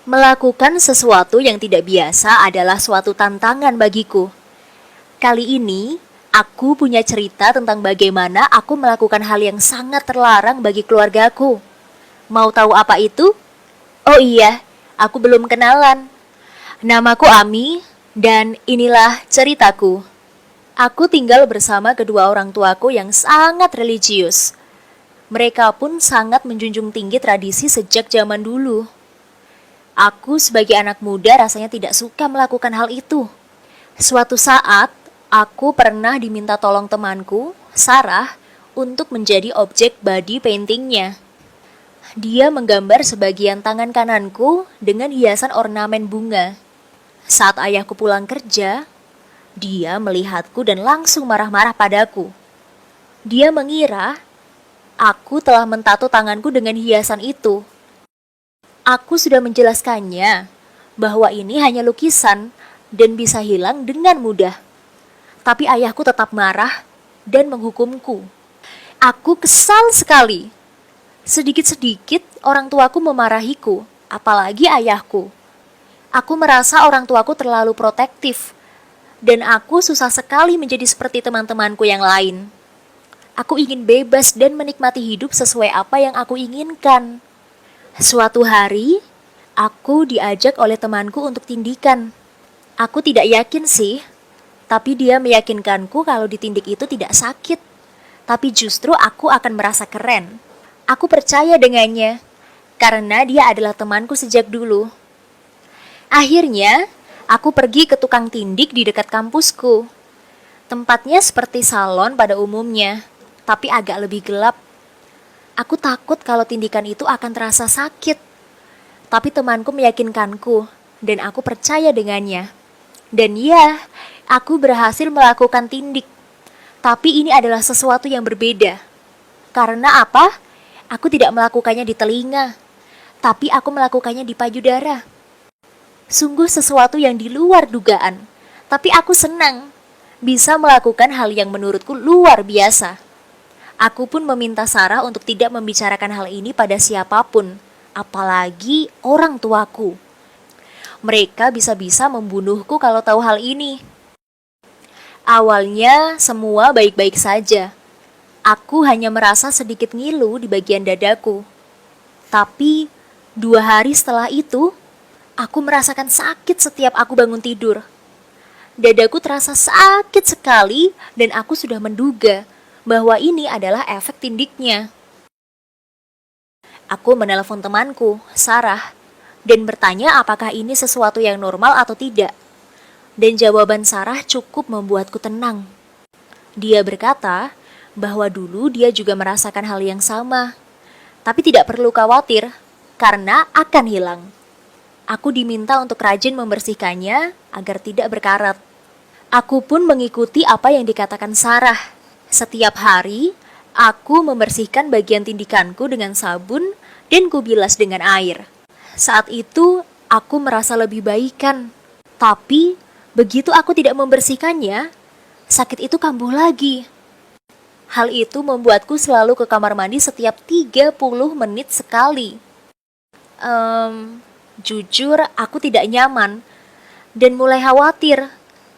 Melakukan sesuatu yang tidak biasa adalah suatu tantangan bagiku. Kali ini, aku punya cerita tentang bagaimana aku melakukan hal yang sangat terlarang bagi keluargaku. Mau tahu apa itu? Oh iya, aku belum kenalan. Namaku Ami, dan inilah ceritaku. Aku tinggal bersama kedua orang tuaku yang sangat religius. Mereka pun sangat menjunjung tinggi tradisi sejak zaman dulu. Aku sebagai anak muda rasanya tidak suka melakukan hal itu. Suatu saat, aku pernah diminta tolong temanku, Sarah, untuk menjadi objek body paintingnya. Dia menggambar sebagian tangan kananku dengan hiasan ornamen bunga. Saat ayahku pulang kerja, dia melihatku dan langsung marah-marah padaku. Dia mengira aku telah mentato tanganku dengan hiasan itu. Aku sudah menjelaskannya bahwa ini hanya lukisan dan bisa hilang dengan mudah. Tapi ayahku tetap marah dan menghukumku. Aku kesal sekali. Sedikit-sedikit orang tuaku memarahiku, apalagi ayahku. Aku merasa orang tuaku terlalu protektif, dan aku susah sekali menjadi seperti teman-temanku yang lain. Aku ingin bebas dan menikmati hidup sesuai apa yang aku inginkan. Suatu hari, aku diajak oleh temanku untuk tindikan. Aku tidak yakin sih, tapi dia meyakinkanku kalau ditindik itu tidak sakit. Tapi justru aku akan merasa keren. Aku percaya dengannya, karena dia adalah temanku sejak dulu. Akhirnya, aku pergi ke tukang tindik di dekat kampusku. Tempatnya seperti salon pada umumnya, tapi agak lebih gelap. Aku takut kalau tindikan itu akan terasa sakit. Tapi temanku meyakinkanku, dan aku percaya dengannya. Dan ya, aku berhasil melakukan tindik. Tapi ini adalah sesuatu yang berbeda. Karena apa? Aku tidak melakukannya di telinga, tapi aku melakukannya di payudara. Sungguh sesuatu yang di luar dugaan. Tapi aku senang bisa melakukan hal yang menurutku luar biasa. Aku pun meminta Sarah untuk tidak membicarakan hal ini pada siapapun, apalagi orang tuaku. Mereka bisa-bisa membunuhku kalau tahu hal ini. Awalnya semua baik-baik saja. Aku hanya merasa sedikit ngilu di bagian dadaku. Tapi 2 hari setelah itu, aku merasakan sakit setiap aku bangun tidur. Dadaku terasa sakit sekali dan aku sudah menduga bahwa ini adalah efek tindiknya. Aku menelepon temanku, Sarah, dan bertanya apakah ini sesuatu yang normal atau tidak. Dan jawaban Sarah cukup membuatku tenang. Dia berkata bahwa dulu dia juga merasakan hal yang sama, tapi tidak perlu khawatir karena akan hilang. Aku diminta untuk rajin membersihkannya agar tidak berkarat. Aku pun mengikuti apa yang dikatakan Sarah. Setiap hari, aku membersihkan bagian tindikanku dengan sabun dan kubilas dengan air. Saat itu, aku merasa lebih baikan. Tapi, begitu aku tidak membersihkannya, sakit itu kambuh lagi. Hal itu membuatku selalu ke kamar mandi setiap 30 menit sekali. Jujur, aku tidak nyaman dan mulai khawatir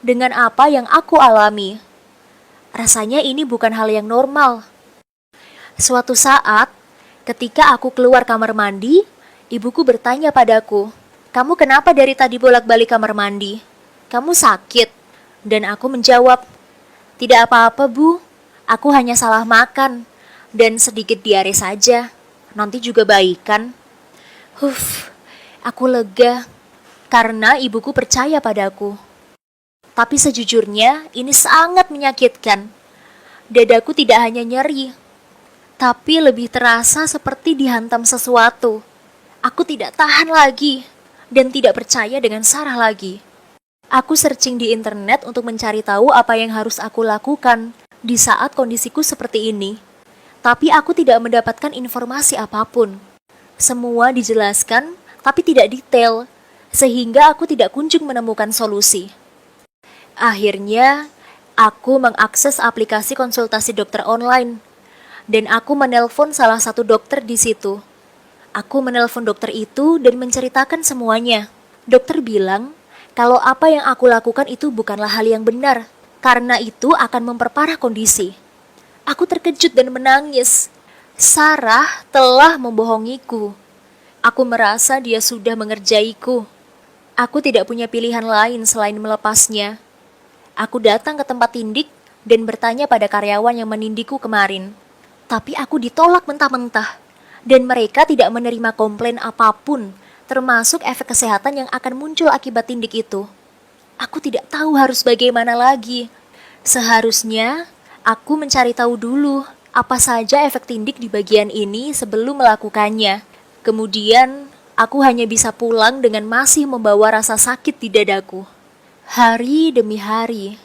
dengan apa yang aku alami. Rasanya ini bukan hal yang normal. Suatu saat, ketika aku keluar kamar mandi, ibuku bertanya padaku, "Kamu kenapa dari tadi bolak-balik kamar mandi? Kamu sakit?" Dan aku menjawab, "Tidak apa-apa, Bu. Aku hanya salah makan dan sedikit diare saja. Nanti juga baikan." Aku lega karena ibuku percaya padaku. Tapi sejujurnya ini sangat menyakitkan. Dadaku tidak hanya nyeri, tapi lebih terasa seperti dihantam sesuatu. Aku tidak tahan lagi dan tidak percaya dengan Sarah lagi. Aku searching di internet untuk mencari tahu apa yang harus aku lakukan di saat kondisiku seperti ini. Tapi aku tidak mendapatkan informasi apapun. Semua dijelaskan, tapi tidak detail, sehingga aku tidak kunjung menemukan solusi. Akhirnya, aku mengakses aplikasi konsultasi dokter online, dan aku menelpon salah satu dokter di situ. Aku menelpon dokter itu dan menceritakan semuanya. Dokter bilang kalau apa yang aku lakukan itu bukanlah hal yang benar, karena itu akan memperparah kondisi. Aku terkejut dan menangis. Sarah telah membohongiku. Aku merasa dia sudah mengerjaiku. Aku tidak punya pilihan lain selain melepasnya. Aku datang ke tempat tindik dan bertanya pada karyawan yang menindiku kemarin. Tapi aku ditolak mentah-mentah. Dan mereka tidak menerima komplain apapun, termasuk efek kesehatan yang akan muncul akibat tindik itu. Aku tidak tahu harus bagaimana lagi. Seharusnya aku mencari tahu dulu apa saja efek tindik di bagian ini sebelum melakukannya. Kemudian, aku hanya bisa pulang dengan masih membawa rasa sakit di dadaku. Hari demi hari,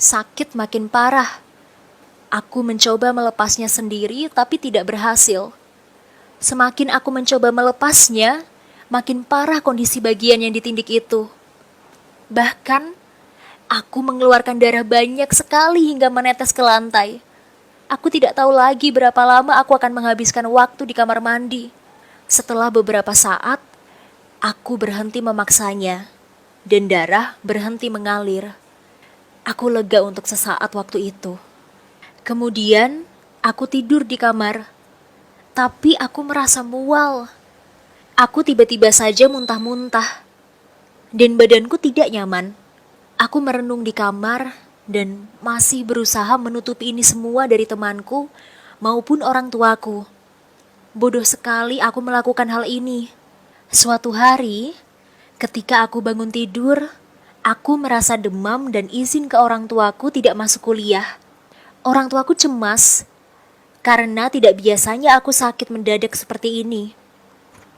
sakit makin parah. Aku mencoba melepasnya sendiri tapi tidak berhasil. Semakin aku mencoba melepasnya, makin parah kondisi bagian yang ditindik itu. Bahkan, aku mengeluarkan darah banyak sekali hingga menetes ke lantai. Aku tidak tahu lagi berapa lama aku akan menghabiskan waktu di kamar mandi. Setelah beberapa saat, aku berhenti memaksanya, dan darah berhenti mengalir. Aku lega untuk sesaat waktu itu. Kemudian, aku tidur di kamar. Tapi aku merasa mual. Aku tiba-tiba saja muntah-muntah. Dan badanku tidak nyaman. Aku merenung di kamar dan masih berusaha menutupi ini semua dari temanku maupun orang tuaku. Bodoh sekali aku melakukan hal ini. Suatu hari, ketika aku bangun tidur, aku merasa demam dan izin ke orang tuaku tidak masuk kuliah. Orang tuaku cemas karena tidak biasanya aku sakit mendadak seperti ini.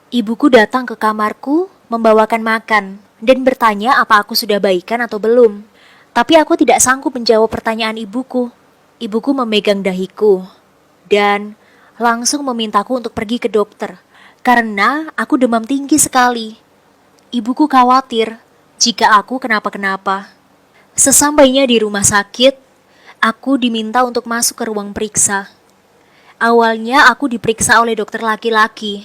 Ibuku datang ke kamarku membawakan makan dan bertanya apa aku sudah baikan atau belum. Tapi aku tidak sanggup menjawab pertanyaan ibuku. Ibuku memegang dahiku dan langsung memintaku untuk pergi ke dokter karena aku demam tinggi sekali. Ibuku khawatir jika aku kenapa-kenapa. Sesampainya di rumah sakit, aku diminta untuk masuk ke ruang periksa. Awalnya aku diperiksa oleh dokter laki-laki,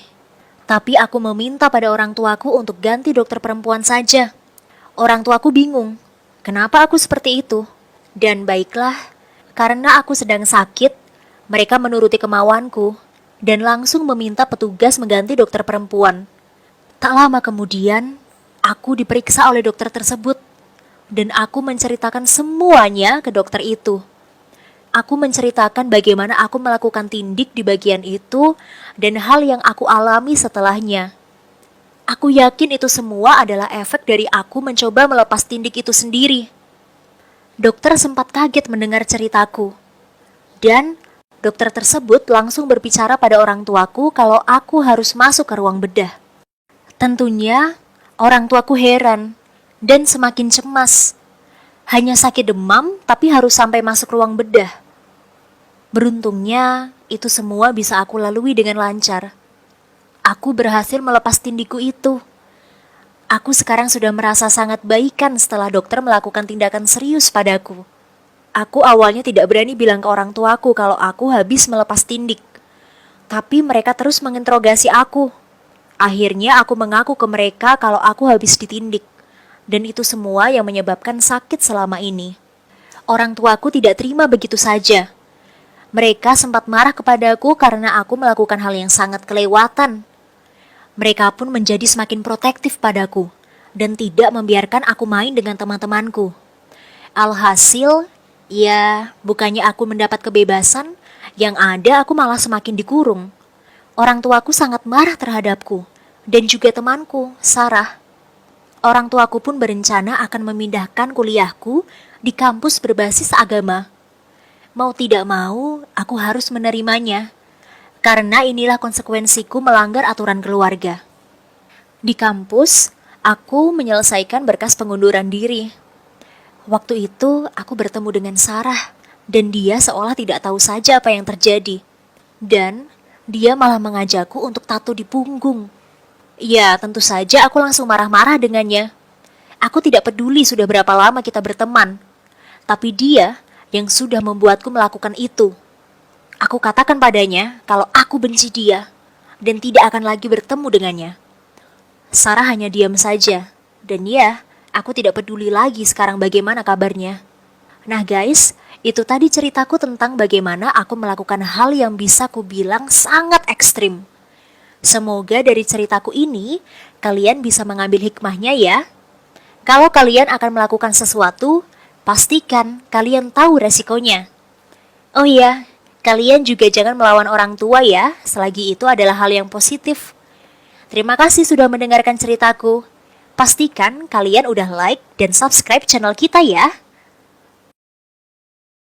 tapi aku meminta pada orang tuaku untuk ganti dokter perempuan saja. Orang tuaku bingung, kenapa aku seperti itu? Dan baiklah, karena aku sedang sakit, mereka menuruti kemauanku dan langsung meminta petugas mengganti dokter perempuan. Tak lama kemudian, aku diperiksa oleh dokter tersebut dan aku menceritakan semuanya ke dokter itu. Aku menceritakan bagaimana aku melakukan tindik di bagian itu dan hal yang aku alami setelahnya. Aku yakin itu semua adalah efek dari aku mencoba melepas tindik itu sendiri. Dokter sempat kaget mendengar ceritaku. Dan dokter tersebut langsung berbicara pada orang tuaku kalau aku harus masuk ke ruang bedah. Tentunya orang tuaku heran dan semakin cemas. Hanya sakit demam tapi harus sampai masuk ruang bedah. Beruntungnya, itu semua bisa aku lalui dengan lancar. Aku berhasil melepas tindikku itu. Aku sekarang sudah merasa sangat baikan setelah dokter melakukan tindakan serius padaku. Aku awalnya tidak berani bilang ke orang tuaku kalau aku habis melepas tindik. Tapi mereka terus menginterogasi aku. Akhirnya aku mengaku ke mereka kalau aku habis ditindik. Dan itu semua yang menyebabkan sakit selama ini. Orang tuaku tidak terima begitu saja. Mereka sempat marah kepadaku karena aku melakukan hal yang sangat kelewatan. Mereka pun menjadi semakin protektif padaku dan tidak membiarkan aku main dengan teman-temanku. Alhasil, ya bukannya aku mendapat kebebasan, yang ada aku malah semakin dikurung. Orang tuaku sangat marah terhadapku dan juga temanku, Sarah. Orang tuaku pun berencana akan memindahkan kuliahku di kampus berbasis agama. Mau tidak mau, aku harus menerimanya. Karena inilah konsekuensiku melanggar aturan keluarga. Di kampus, aku menyelesaikan berkas pengunduran diri. Waktu itu, aku bertemu dengan Sarah. Dan dia seolah tidak tahu saja apa yang terjadi. Dan dia malah mengajakku untuk tato di punggung. Ya, tentu saja aku langsung marah-marah dengannya. Aku tidak peduli sudah berapa lama kita berteman. Tapi dia yang sudah membuatku melakukan itu. Aku katakan padanya kalau aku benci dia. dan tidak akan lagi bertemu dengannya. Sarah hanya diam saja, dan ya, aku tidak peduli lagi sekarang bagaimana kabarnya. Nah guys, itu tadi ceritaku tentang bagaimana aku melakukan hal yang bisa ku bilang sangat ekstrim. Semoga dari ceritaku ini, kalian bisa mengambil hikmahnya ya. Kalau kalian akan melakukan sesuatu, pastikan kalian tahu resikonya. Oh iya, kalian juga jangan melawan orang tua ya, selagi itu adalah hal yang positif. Terima kasih sudah mendengarkan ceritaku. Pastikan kalian udah like dan subscribe channel kita ya.